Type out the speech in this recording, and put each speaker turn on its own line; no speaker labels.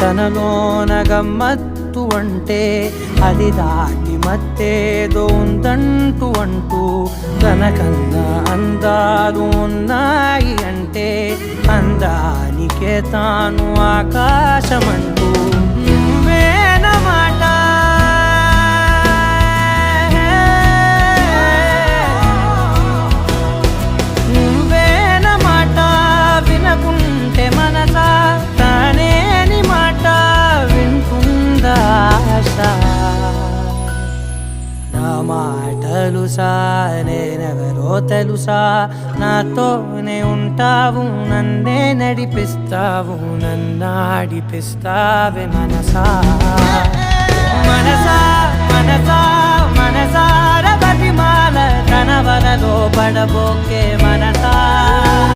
తనలోన గమ్మత్తు అంటే అది దాటి మత్తేదో ఉందంటూ అంటూ తనకన్నా అందాలు ఉన్నాయి అంటే అందానికే తాను ఆకాశమంటూ నువ్వేనమాట నువ్వేనమాట వినకుంటే మనసా తానేని మాట వింటుందా ఆశ నా మాటలు నేనెవరో తెలుసా నాతోనే ఉంటావు నన్నే నడిపిస్తావు నన్నాడిపిస్తావే మనసా మనసా మనసా మనసార బతిమాల తన వలలో పడబోకే మనసా